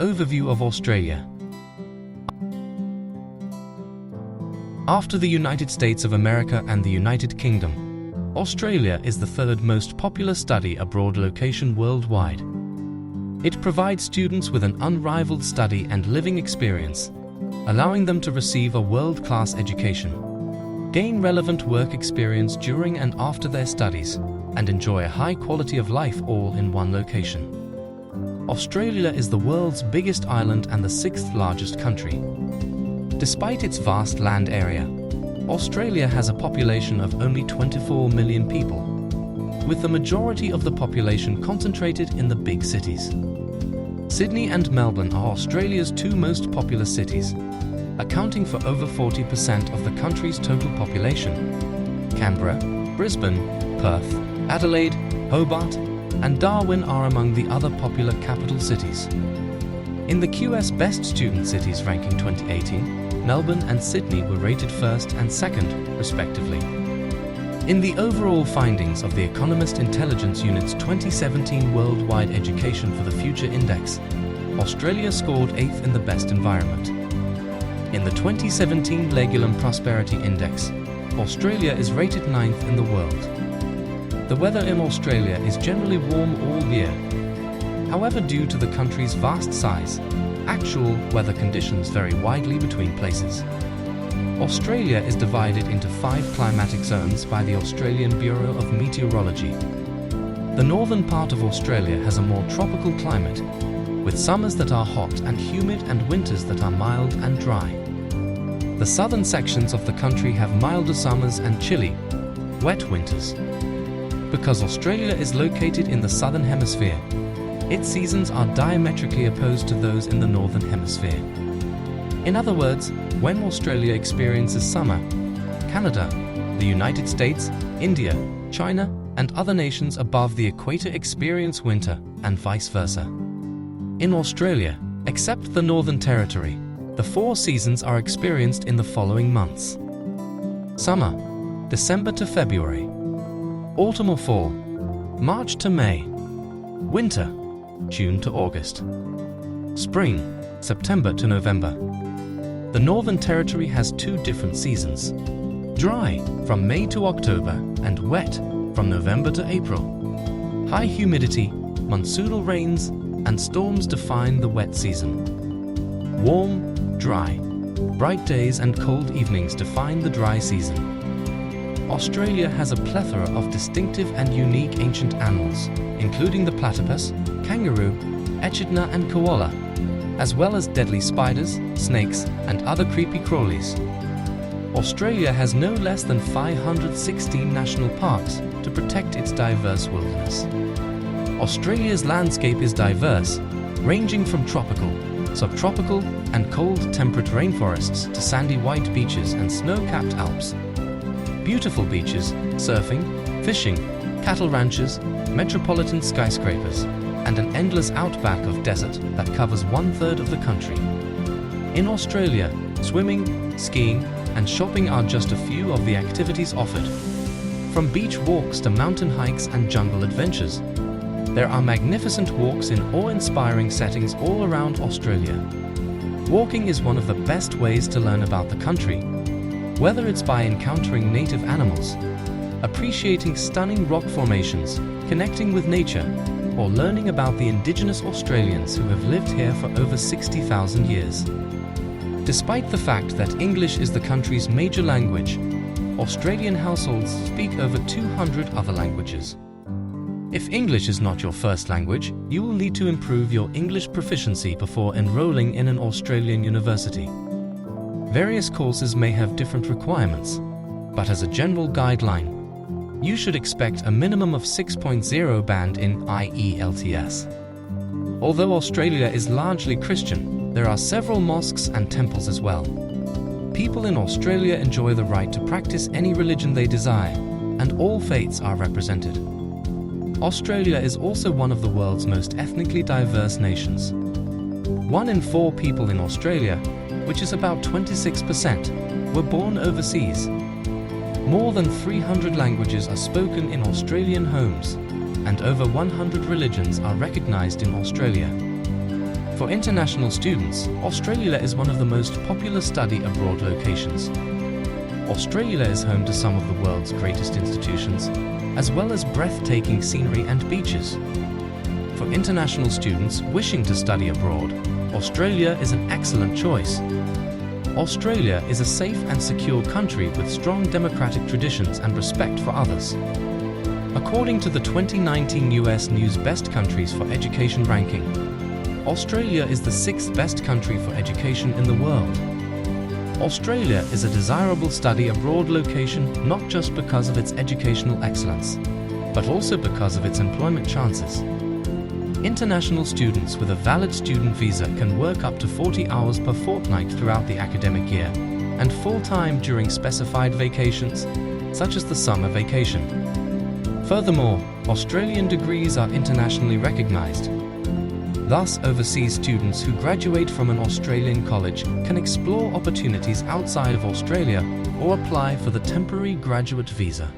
Overview of Australia. After the United States of America and the United Kingdom, Australia is the third most popular study abroad location worldwide. It provides students with an unrivaled study and living experience, allowing them to receive a world-class education, gain relevant work experience during and after their studies, and enjoy a high quality of life all in one location. Australia is the world's biggest island and the sixth largest country. Despite its vast land area, Australia has a population of only 24 million people, with the majority of the population concentrated in the big cities. Sydney and Melbourne are Australia's two most popular cities, accounting for over 40% of the country's total population. Canberra, Brisbane, Perth, Adelaide, Hobart, and Darwin are among the other popular capital cities. In the QS Best Student Cities ranking 2018, Melbourne and Sydney were rated first and second, respectively. In the overall findings of the Economist Intelligence Unit's 2017 Worldwide Education for the Future Index, Australia scored 8th in the best environment. In the 2017 Legulam Prosperity Index, Australia is rated 9th in the world. The weather in Australia is generally warm all year. However, due to the country's vast size, actual weather conditions vary widely between places. Australia is divided into 5 climatic zones by the Australian Bureau of Meteorology. The northern part of Australia has a more tropical climate, with summers that are hot and humid and winters that are mild and dry. The southern sections of the country have milder summers and chilly, wet winters. Because Australia is located in the southern hemisphere, its seasons are diametrically opposed to those in the northern hemisphere. In other words, when Australia experiences summer, Canada, the United States, India, China, and other nations above the equator experience winter, and vice versa. In Australia, except the Northern Territory, the 4 seasons are experienced in the following months. Summer, December to February. Autumn or fall, March to May. Winter, June to August. Spring, September to November. The Northern Territory has 2 different seasons: dry from May to October and wet from November to April. High humidity, monsoonal rains, and storms define the wet season. Warm, dry, bright days and cold evenings define the dry season. Australia has a plethora of distinctive and unique ancient animals, including the platypus, kangaroo, echidna and koala, as well as deadly spiders, snakes, and other creepy crawlies. Australia has no less than 516 national parks to protect its diverse wilderness. Australia's landscape is diverse, ranging from tropical, subtropical, and cold temperate rainforests to sandy white beaches and snow-capped Alps. Beautiful beaches, surfing, fishing, cattle ranches, metropolitan skyscrapers, and an endless outback of desert that covers 1/3 of the country. In Australia, swimming, skiing, and shopping are just a few of the activities offered. From beach walks to mountain hikes and jungle adventures, there are magnificent walks in awe-inspiring settings all around Australia. Walking is one of the best ways to learn about the country, whether it's by encountering native animals, appreciating stunning rock formations, connecting with nature, or learning about the indigenous Australians who have lived here for over 60,000 years. Despite the fact that English is the country's major language, Australian households speak over 200 other languages. If English is not your first language, you will need to improve your English proficiency before enrolling in an Australian university. Various courses may have different requirements, but as a general guideline, you should expect a minimum of 6.0 band in IELTS. Although Australia is largely Christian, there are several mosques and temples as well. People in Australia enjoy the right to practice any religion they desire, and all faiths are represented. Australia is also one of the world's most ethnically diverse nations. 1 in 4 people in Australia, which is about 26%, were born overseas. More than 300 languages are spoken in Australian homes, and over 100 religions are recognized in Australia. For international students, Australia is one of the most popular study abroad locations. Australia is home to some of the world's greatest institutions, as well as breathtaking scenery and beaches. For international students wishing to study abroad, Australia is an excellent choice. Australia is a safe and secure country with strong democratic traditions and respect for others. According to the 2019 US News Best Countries for Education ranking, Australia is the 6th best country for education in the world. Australia is a desirable study abroad location not just because of its educational excellence, but also because of its employment chances. International students with a valid student visa can work up to 40 hours per fortnight throughout the academic year and full-time during specified vacations, such as the summer vacation. Furthermore, Australian degrees are internationally recognized. Thus, overseas students who graduate from an Australian college can explore opportunities outside of Australia or apply for the temporary graduate visa.